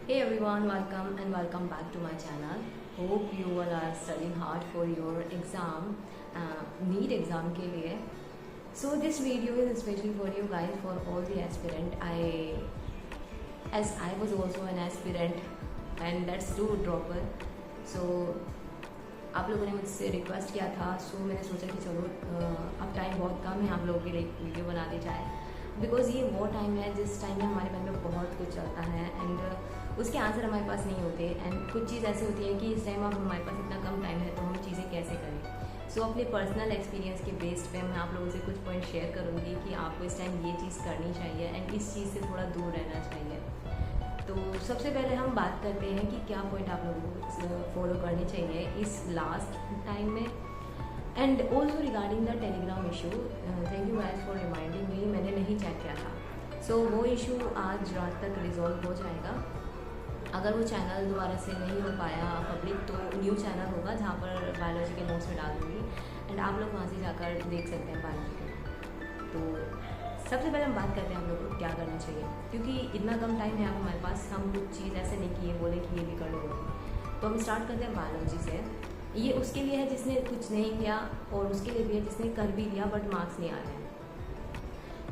Hey everyone, welcome and welcome back to my channel. Hope you all are studying hard for your exam, NEET exam के लिए. So this video is especially for you guys, for all the aspirant. As I was also an aspirant and that's too dropper. So आप लोगों ने मुझसे request किया था, सो मैंने सोचा कि चलो अब टाइम बहुत कम है, आप लोगों के लिए वीडियो बना दी जाए. बिकॉज ये वो टाइम है जिस टाइम में हमारे मन में बहुत कुछ चलता है एंड उसके आंसर हमारे पास नहीं होते. एंड कुछ चीज़ ऐसी होती है कि इस टाइम अब हमारे पास इतना कम टाइम है तो हम चीज़ें कैसे करें. सो अपने पर्सनल एक्सपीरियंस के बेस्ड पे मैं आप लोगों से कुछ पॉइंट शेयर करूँगी कि आपको इस टाइम ये चीज़ करनी चाहिए एंड इस चीज़ से थोड़ा दूर रहना चाहिए. तो सबसे पहले हम बात करते हैं कि क्या पॉइंट आप लोगों को फॉलो करने चाहिए इस लास्ट टाइम में. And also regarding the Telegram issue, thank you guys for reminding me, मैंने नहीं चेक किया था. सो वो इशू आज रात तक रिजॉल्व हो जाएगा. अगर वो चैनल दोबारा से नहीं हो पाया पब्लिक तो न्यू चैनल होगा जहाँ पर बायोलॉजी के नोट्स में डाल दूँगी एंड आप लोग वहाँ से जाकर देख सकते हैं बायोलॉजी के. तो सबसे पहले हम बात करते हैं हम लोग को क्या करना चाहिए, क्योंकि इतना कम टाइम है अब हमारे पास. हम कुछ चीज़ ऐसे नहीं किए बोले कि ये भी कर लो. तो हम स्टार्ट करते हैं बायोलॉजी से. ये उसके लिए है जिसने कुछ नहीं किया और उसके लिए भी है जिसने कर भी लिया बट मार्क्स नहीं आ रहे हैं.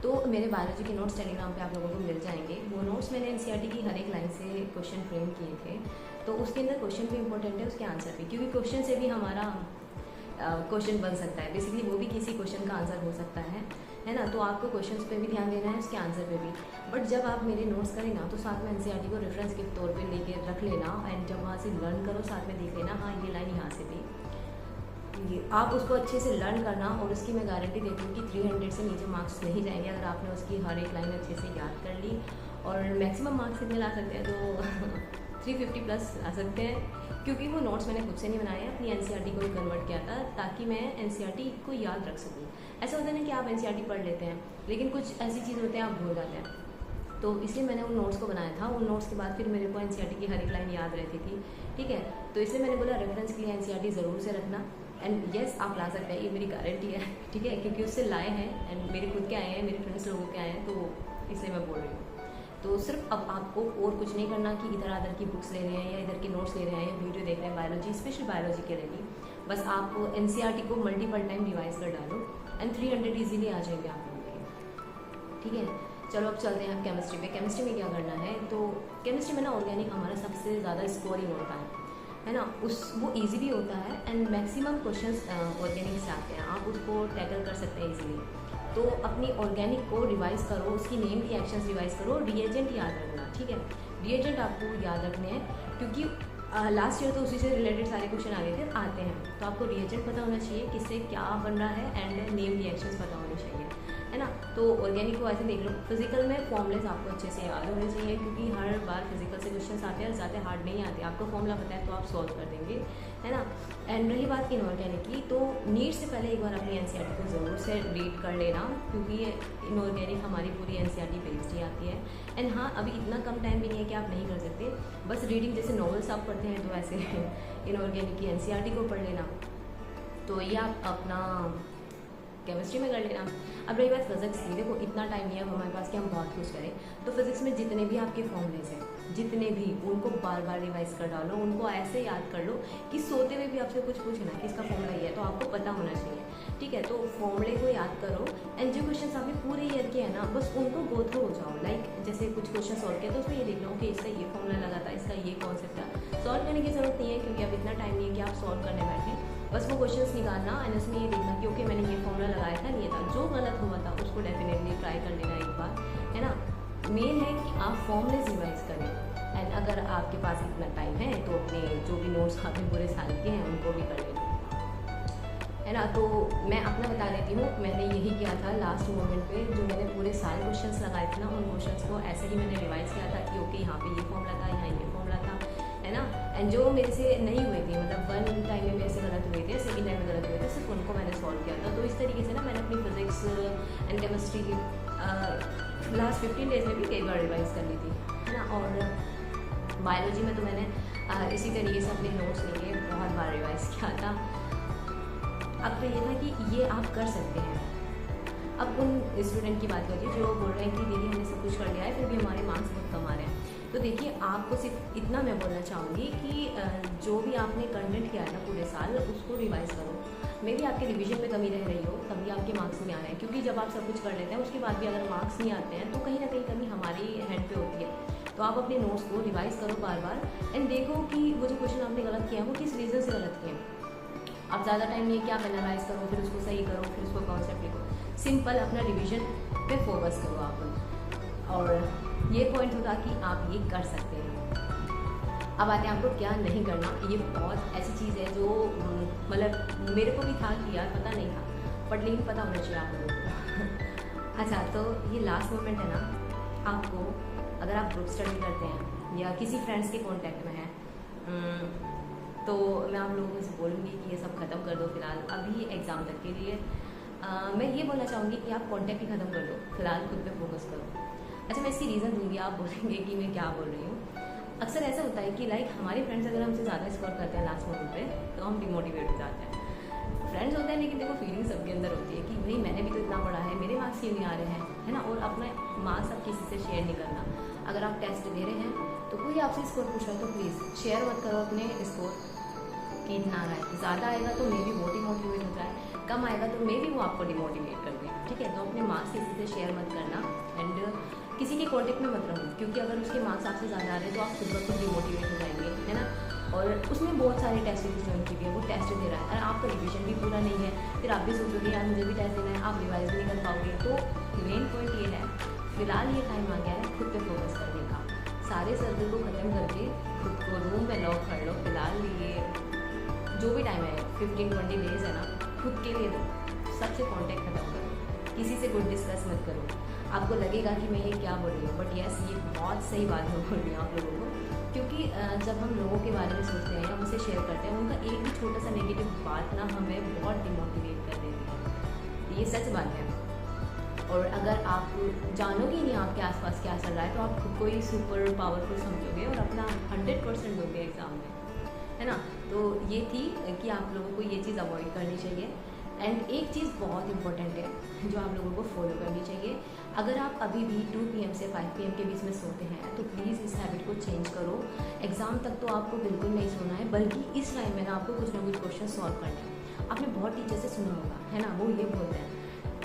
तो मेरे बायोलॉजी के नोट्स टेलीग्राम पे आप लोगों को मिल जाएंगे. वो नोट्स मैंने एनसीईआरटी की हर एक लाइन से क्वेश्चन फ्रेम किए थे. तो उसके अंदर क्वेश्चन भी इंपॉर्टेंट है, उसके आंसर भी, क्योंकि क्वेश्चन से भी हमारा क्वेश्चन बन सकता है. बेसिकली वो भी किसी क्वेश्चन का आंसर हो सकता है ना. तो आपको क्वेश्चंस पे भी ध्यान देना है, उसके आंसर पे भी. बट जब आप मेरे नोट्स करें ना तो साथ में एनसीईआरटी को रेफरेंस के तौर पे लेके रख लेना एंड जब वहाँ से लर्न करो साथ में देख लेना, हाँ ये लाइन यहाँ से थी. आप उसको अच्छे से लर्न करना और उसकी मैं गारंटी देती हूँ कि 300 से नीचे मार्क्स नहीं जाएंगे अगर आपने उसकी हर एक लाइन अच्छे से याद कर ली. और मैक्सिमम मार्क्स कितने ला सकते हैं तो 350 प्लस ला सकते हैं, क्योंकि वो नोट्स मैंने खुद से नहीं बनाए हैं, अपनी एनसीईआरटी को ही कन्वर्ट किया था ताकि मैं एनसीईआरटी को याद रख सकूँ. ऐसा होता है ना कि आप एनसीईआरटी पढ़ लेते हैं लेकिन कुछ ऐसी चीज़ होते हैं आप भूल जाते हैं. तो इसलिए मैंने उन नोट्स को बनाया था. उन नोट्स के बाद फिर मेरे को एनसीईआरटी की हर एक लाइन याद रहती थी. ठीक है, तो इसलिए मैंने बोला रेफरेंस के लिए एनसीईआरटी ज़रूर से रखना. एंड येस आप ला सकते हैं, ये मेरी गारंटी है. ठीक है, क्योंकि उससे लाए हैं एंड मेरे खुद के आए हैं, मेरे फ्रेंड्स लोगों के आए हैं, तो इसलिए मैं बोल रही हूँ. तो सिर्फ अब आपको और कुछ नहीं करना कि इधर अदर की बुक्स ले रहे हैं या इधर के नोट्स ले रहे हैं या वीडियो देख रहे हैं बायोलॉजी, स्पेशल बायोलॉजी के लिए नहीं. बस आप एनसीईआरटी को मल्टीपल टाइम रिवाइज कर डालो एंड 300 ईजिली आ जाएंगे आप लोगों के. ठीक है, चलो अब चलते हैं हम केमिस्ट्री पे. केमिस्ट्री में क्या करना है, तो केमिस्ट्री में ना ऑर्गेनिक हमारा सबसे ज़्यादा स्कोरिंग होता है ना. वो इजी भी होता है एंड मैक्सिमम क्वेश्चंस ऑर्गेनिक से आते हैं. आप उसको टैकल कर सकते हैं इजीली. तो अपनी ऑर्गेनिक को रिवाइज करो, उसकी नेम रिएक्शंस रिवाइज करो, रिएजेंट याद रखना. ठीक है, रिएजेंट आपको याद रखने हैं क्योंकि लास्ट ईयर तो उसी से रिलेटेड सारे क्वेश्चन आते हैं. तो आपको रिएजेंट पता होना चाहिए किससे क्या बन रहा है एंड नेम रिएक्शंस पता होने चाहिए, है ना. तो ऑर्गेनिक को ऐसे देख लो. फिजिकल में फॉर्मूलेस आपको अच्छे से याद होने चाहिए क्योंकि हर बार फिजिकल से क्वेश्चन आते हैं, ज़्यादा हार्ड नहीं आते. आपको फॉर्मूला पता है तो आप सॉल्व कर देंगे, है ना. एंड रही बात इनऑर्गेनिक की, तो नीट से पहले एक बार अपनी एनसीईआरटी को ज़रूर से रीड कर लेना क्योंकि इनऑर्गेनिक हमारी पूरी एनसीईआरटी बेस्ड ही आती है. एंड हाँ, अभी इतना कम टाइम भी नहीं है कि आप नहीं कर सकते. बस रीडिंग जैसे नॉवेल्स आप पढ़ते हैं तो वैसे इनऑर्गेनिक की एनसीईआरटी को पढ़ लेना. तो ये आप अपना केमिस्ट्री में कर लेना. अब रही बात फिजिक्स की, देखो इतना टाइम नहीं है हमारे पास कि हम बहुत कुछ करें. तो फिजिक्स में जितने भी आपके फॉर्मूलेज हैं, जितने भी, उनको बार बार रिवाइज कर डालो. उनको ऐसे याद कर लो कि सोते हुए भी आपसे कुछ पूछना कि इसका फॉर्मूला ये है तो आपको पता होना चाहिए. ठीक है, तो फॉर्मूले को याद करो एंड जो क्वेश्चन आपने पूरे ईयर के हैं ना बस उनको गो थ्रू हो जाओ. लाइक जैसे कुछ क्वेश्चन सॉल्व किया तो उसमें ये देख लो कि इसका ये फॉर्मूला लगा था, इसका ये कॉन्सेप्ट था. सॉल्व करने की जरूरत नहीं है क्योंकि अब इतना टाइम नहीं है कि आप सॉल्व करने बैठे. बस वो क्वेश्चंस निकालना एंड उसमें ये देखना कि ओके मैंने ये फॉर्मूला लगाया था, ये था. जो गलत हुआ था उसको डेफिनेटली ट्राई कर लेना एक बार, है ना. मेन है कि आप फॉर्मूलेज रिवाइज करें. एंड अगर आपके पास इतना टाइम है तो अपने जो भी नोट्स आपने पूरे साल के हैं उनको भी कर लेना, है ना. तो मैं अपना बता देती हूँ, मैंने यही किया था लास्ट मोमेंट पे. जो मैंने पूरे साल क्वेश्चंस लगाए थे ना उन क्वेश्चंस को ऐसे ही मैंने रिवाइज किया था कि ओके यहाँ पे ये फॉर्मूला था, यहाँ ये फॉर्मूला था, है ना. एंड जो मेरे से नहीं हुए थे, मतलब वन टाइम में मेरे से गलत हुए थे, सेकेंड टाइम में गलत हुए थे, सिर्फ उनको मैंने सॉल्व किया था. तो इस तरीके से ना मैंने अपनी physics and chemistry last 15 days में भी कई बार रिवाइज कर ली थी, है ना. और बायोलॉजी में तो मैंने इसी तरीके से अपने नोट्स लेके बहुत बार रिवाइज किया था. अब तो ये था कि ये आप कर सकते हैं. अब उन स्टूडेंट की बात करती हूँ जो बोल रहे हैं कि दीदी हमने सब कुछ कर लिया है फिर भी हमारे मार्क्स बहुत कम आ रहे हैं. तो देखिए, आपको सिर्फ इतना मैं बोलना चाहूँगी कि जो भी आपने कंटेंट किया है ना पूरे साल, उसको रिवाइज़ करो। मे भी आपके रिवीजन में कमी रह रही हो, तभी आपके मार्क्स नहीं आ रहे हैं, क्योंकि जब आप सब कुछ कर लेते हैं उसके बाद भी अगर मार्क्स नहीं आते हैं तो कहीं ना कहीं कमी हमारी हैंड पे होती है। तो आप अपने नोट्स को रिवाइज़ करो बार बार एंड देखो कि वो जो क्वेश्चन आपने गलत किया है वो किस रीज़न से गलत किए हैं। आप ज़्यादा टाइम नहीं है कि आप एनालाइज करो, फिर उसको सही करो, फिर उसको कॉन्सेप्ट लिखो। सिंपल अपना रिविजन पे फोकस करो आप। और ये पॉइंट होगा कि आप ये कर सकते हैं। अब आते हैं आपको क्या नहीं करना। ये बहुत ऐसी चीज़ है जो मतलब मेरे को भी था कि यार पता नहीं था, बट लेकिन पता होना चाहिए आप लोगों को। अच्छा, तो ये लास्ट मोमेंट है ना, आपको अगर आप ग्रुप स्टडी करते हैं या किसी फ्रेंड्स के कांटेक्ट में हैं, तो मैं आप लोगों से बोलूँगी कि ये सब ख़त्म कर दो फिलहाल, अभी एग्ज़ाम तक के लिए। मैं ये बोलना चाहूँगी कि आप कांटेक्ट ही ख़त्म कर दो, फिलहाल खुद पे फोकस करो। अच्छा, मैं इसकी रीज़न दूँगी, आप बोलेंगे कि मैं क्या बोल रही हूँ। अक्सर ऐसा होता है कि लाइक हमारे फ्रेंड्स अगर हमसे ज़्यादा स्कोर करते हैं लास्ट मोमेंट पे, तो हम डिमोटिवेट हो जाते हैं। फ्रेंड्स होते हैं, लेकिन देखो फीलिंग सबके अंदर होती है कि भाई मैंने भी तो इतना पढ़ा है, मेरे मार्क्स क्यों नहीं आ रहे हैं, है ना। और अपना मार्क्स आप किसी से शेयर नहीं करना। अगर आप टेस्ट दे रहे हैं तो कोई आपसे स्कोर पूछ रहा है तो प्लीज़ शेयर मत करो अपने स्कोर कि इतना आ रहा है। ज़्यादा आएगा तो मे भी वो डिमोटिवेट हो जाए, कम आएगा तो मे भी वो आपको डिमोटिवेट कर दे, ठीक है। तो अपने मार्क्स किसी से शेयर मत करना एंड किसी के कॉन्टेक्ट में मत रहो, क्योंकि अगर उसके मार्क्स आपसे ज़्यादा आ रहे हैं तो आप खुद ब खुद डिमोटिवेट हो जाएंगे, है ना। और उसमें बहुत सारे टेस्ट ज्वाइन की भी है, वो टेस्ट दे रहा है और आपका रिविजन भी पूरा नहीं है, फिर आप भी सोचोगे यार मुझे भी टेस्ट देना है, आप रिवाइज भी नहीं कर पाओगे। तो मेन पॉइंट ये है, फिलहाल ये टाइम आ गया है खुद पे फोकस करने का। सारे सर्कल को ख़त्म करके खुद को रूम में लॉक कर लो। फिलहाल ये जो भी टाइम है 15-20 डेज है ना, खुद के लिए दो। सबसे कॉन्टेक्ट खत्म करो, किसी से कुछ डिस्कस मत करो। आपको लगेगा कि मैं ये क्या बोल रही हूँ, बट यस, ये बहुत सही बात मैं बोल रही हूँ आप लोगों को, क्योंकि जब हम लोगों के बारे में सोचते हैं या उनसे शेयर करते हैं, उनका एक भी छोटा सा नेगेटिव बात ना हमें बहुत डिमोटिवेट कर देती है। ये सच बात है। और अगर आप जानोगे ही नहीं आपके आसपास क्या चल रहा है, तो आप खुद को ही सुपर पावरफुल समझोगे और अपना 100% दोगे एग्ज़ाम में, है ना। तो ये थी कि आप लोगों को ये चीज़ अवॉइड करनी चाहिए। एंड एक चीज़ बहुत इंपॉर्टेंट है जो आप लोगों को फॉलो करनी चाहिए। अगर आप अभी भी 2 PM से 5 PM के बीच में सोते हैं तो प्लीज़ इस हैबिट को चेंज करो। एग्ज़ाम तक तो आपको बिल्कुल नहीं सोना है, बल्कि इस टाइम में ना आपको कुछ ना कुछ क्वेश्चन सॉल्व करने हैं। आपने बहुत टीचर से सुना होगा, है ना, वो ये बोलते हैं,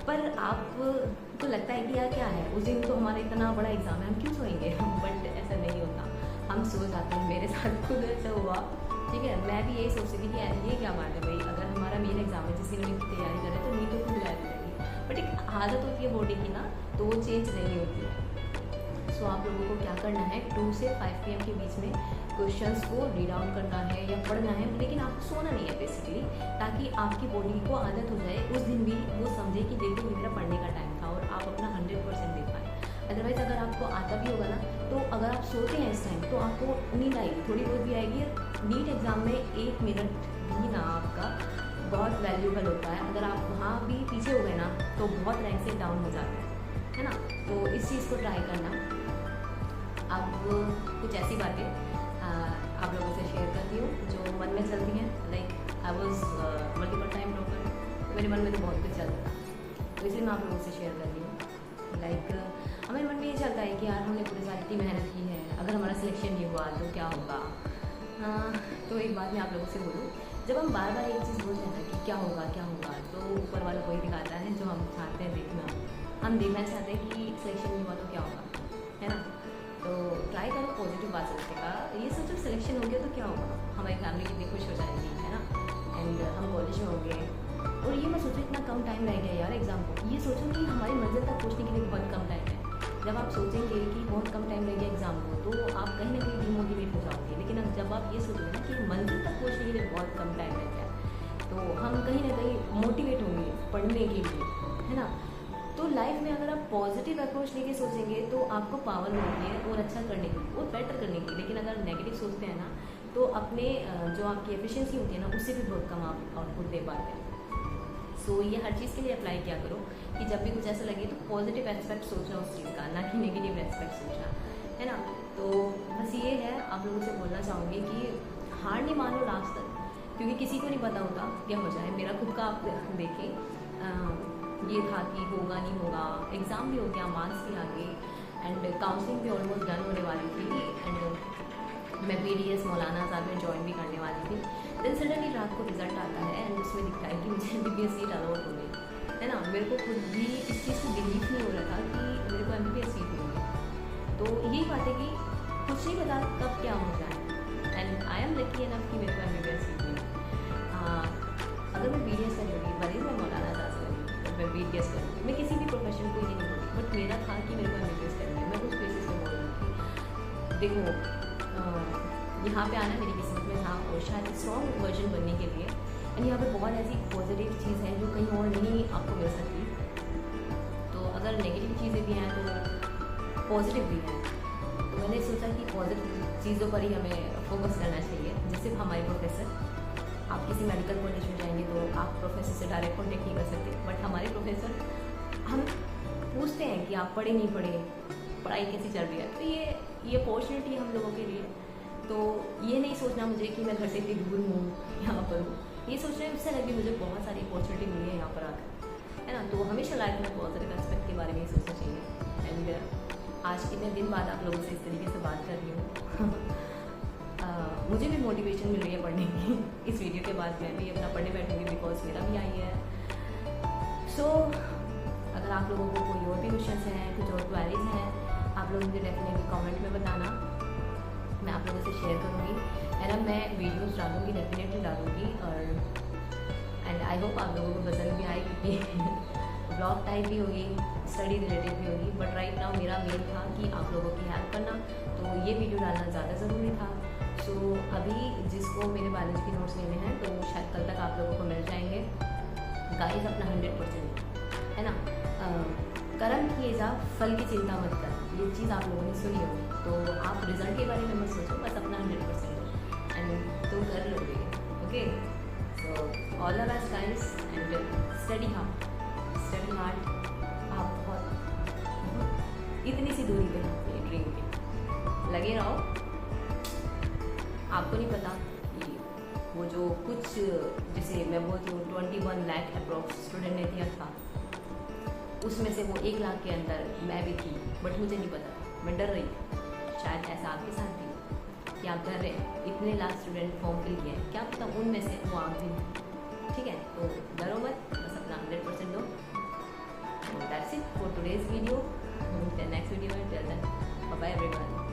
पर आपको लगता है कि यार क्या है, उस दिन तो हमारा इतना बड़ा एग्ज़ाम है, हम क्यों सोएंगे। बट ऐसा नहीं होता, हम सो जाते हैं। मेरे साथ खुद ऐसा हुआ, ठीक है। मैं भी यही सोचती थी कि यार ये क्या बात है भाई, अगर हमारा मेन एग्ज़ाम है, जिसकी नीट की तैयारी करे तो नीट तो खुद गायब रहेगी, बट एक आदत होती है बॉडी की ना, तो वो चेंज नहीं होती है। सो आप लोगों को क्या करना है, 2 से 5 PM के बीच में क्वेश्चंस को रीड आउट करना है या पढ़ना है, लेकिन आपको सोना नहीं है बेसिकली, ताकि आपकी बॉडी को आदत हो जाए। उस दिन भी वो समझे कि देखो ये मेरा पढ़ने का टाइम था, और आप अपना 100% दे पाए। अदरवाइज़ अगर आपको आता भी होगा ना, तो अगर आप सोते हैं इस टाइम तो आपको नींद आएगी, थोड़ी बहुत भी आएगी। नीट एग्ज़ाम में 1 मिनट भी ना आपका बहुत वैल्यूबल होता है। अगर आप वहाँ भी पीछे हो गए ना, तो बहुत रैंक से डाउन हो जाते हैं, है ना। तो इस चीज़ को ट्राई करना। अब कुछ ऐसी बातें आप लोगों से शेयर करती हूँ जो मन में चलती हैं। Like I was multiple time dropper, मेरे मन में तो बहुत कुछ चलता था, तो इसलिए मैं आप लोगों से शेयर कर रही हूँ। लाइक हमारे मन में ये चलता है कि यार हमने पूरे साल इतनी मेहनत की है, अगर हमारा सिलेक्शन नहीं हुआ तो क्या होगा। तो एक बात मैं आप लोगों से बोलूँ, जब हम बार बार एक चीज़ बोलते हैं कि क्या होगा क्या होगा, तो ऊपर वाला वही दिखाता है जो हम चाहते हैं देखना। हम देखना चाहते हैं कि सिलेक्शन नहीं हुआ तो क्या होगा, है ना। तो ट्राई करो पॉजिटिव बात सोचने का। ये सोचो सिलेक्शन हो गया तो क्या होगा, हमारी फैमिली कितनी खुश हो जाएगी, है ना। एंड हम कॉलेज में होंगे, और ये मैं सोचो इतना कम टाइम रह गया यार एग्ज़ाम को। ये सोचो कि हमारी मंजिल तक पहुँचने के लिए बहुत कम टाइम है। जब आप सोचेंगे कि बहुत कम टाइम रह गया एग्ज़ाम को, तो आप कहीं ना कहीं डिमोटिवेट हो जाओगे। लेकिन अब जब आप ये सोचोगे ना कि मंजिल तक पहुँचने के लिए बहुत कम टाइम रह गया, तो हम कहीं ना कहीं मोटिवेट होंगे पढ़ने के लिए, है ना। तो लाइफ में अगर आप पॉजिटिव अप्रोच लेके सोचेंगे तो आपको पावर मिलती है और अच्छा करने की और बेटर करने की। लेकिन अगर नेगेटिव सोचते हैं ना, तो अपने जो आपकी एफिशिएंसी होती है ना, उससे भी बहुत कम आप आउटपुट दे पाते हैं। सो ये हर चीज़ के लिए अप्लाई किया करो कि जब भी कुछ ऐसा लगे तो पॉजिटिव एस्पेक्ट सोचना उस चीज़ का, ना कि नेगेटिव एस्पेक्ट सोचना, है ना। तो बस ये है, आप लोगों से बोलना चाहूँगी कि हार नहीं मानो लास्ट तक, क्योंकि किसी को नहीं पता होता क्या हो जाए। मेरा खुद का आप देखें, ये था कि होगा नहीं होगा, एग्ज़ाम भी हो गया, मार्क्स भी आ गए, एंड काउंसलिंग भी ऑलमोस्ट डन होने वाली थी एंड मैं PDS मौलाना आज़ाद में ज्वाइन भी करने वाली थी। देन सडनली रात को रिजल्ट आता है एंड उसमें दिखता है कि मुझे MBBS सीट अलॉट हो गई, है ना। मेरे को खुद भी इस चीज़ को बिलीव नहीं हो रहा था कि मेरे को MBBS सीट मिली। तो यही बात है कि कुछ नहीं पता कब क्या हो जाए and I am lucky enough कि मेरे को MBBS सीट मिली। अगर मैं BDS कर लूँगी, भले मैं मौलाना आज़ाद से करूँगी, मैं BDS करूँगी, मैं किसी भी प्रोफेशन को ये नहीं बोलती, बट मेरा था कि मेरे को MBBS करनी है। मैं उस बेसिस पे बोल रही थी देखो यहाँ पे आना मेरी किस्मत में था और शायद स्ट्रॉन्ग वर्जन बनने के लिए, एंड यहाँ पे बहुत ऐसी पॉजिटिव चीज़ है जो कहीं और नहीं आपको मिल सकती। तो अगर नेगेटिव चीज़ें भी हैं तो पॉजिटिव भी हैं, तो मैंने सोचा कि पॉजिटिव चीज़ों पर ही हमें फोकस करना चाहिए। जैसे हमारे प्रोफेसर, आप किसी मेडिकल कॉलेज में जाएंगे तो आप प्रोफेसर से डायरेक्ट कॉन्टेक्ट नहीं कर सकते, बट हमारे प्रोफेसर हम पूछते हैं कि आप पढ़े नहीं पढ़े, पढ़ाई कैसी चल रही है। तो ये अपॉर्चुनिटी है हम लोगों के लिए। तो ये नहीं सोचना मुझे कि मैं घर से इतनी दूर हूँ, यहाँ पर हूँ, ये सोचना है उससे लगे मुझे बहुत सारी अपॉर्चुनिटी मिली है यहाँ पर आकर, है ना। तो हमेशा लाइफ में पॉजिटिव एस्पेक्ट के बारे में ही सोचना चाहिए। एंड आज कितने दिन बाद आप लोगों से इस तरीके से बात कर रही हूँ मुझे भी मोटिवेशन मिल रही है पढ़ने की। इस वीडियो के बाद मैं भी अपना पढ़ने बैठूँगी बिकॉज मेरा भी आई है। सो अगर आप लोगों को कोई और भी क्वेश्चन हैं, कुछ और क्वेरीज हैं, आप लोग मुझे डेफिनेटली कमेंट में बताना, मैं आप लोगों से शेयर करूँगी। एंड अब मैं वीडियोस डालूँगी, डेफिनेटली डालूँगी। और एंड आई होप आप लोगों को पसंद भी आए, क्योंकि ब्लॉग टाइप भी होगी, स्टडी रिलेटेड भी होगी, बट राइट नाउ मेरा मेन था कि आप लोगों की हेल्प करना, तो ये वीडियो डालना ज़्यादा ज़रूरी था। सो अभी जिसको मेरे बायोलॉजी के नोट्स लेने हैं तो शायद कल तक आप लोगों को मिल जाएंगे। गाइस अपना 100%, है ना। कर्म किए जा, फल की चिंता मत कर, ये चीज़ आप लोगों ने सुनी होगी। तो आप रिजल्ट के बारे में मत सोचो, बस अपना 100% एंड तुम कर लोगे। Okay, so all the best guys and study hard, study hard. आप बहुत इतनी सी दूरी पे हैं ड्रीम पे, लगे रहो। आपको नहीं पता कि वो जो कुछ, जैसे मैं बोलती हूँ 21 लाख अप्रॉक्स स्टूडेंट ने दिया था, उसमें से वो 1 लाख के अंदर मैं भी थी, बट मुझे नहीं पता, मैं डर रही थी। शायद ऐसा आपके साथ भी कि आप डर रहे हैं, इतने लाख स्टूडेंट फॉर्म फिल किए हैं, क्या पता उनमें से वो आप भी, ठीक है। तो डरो मत, बस अपना 100% दो। That's it for today's video. Next video में till then bye bye everyone.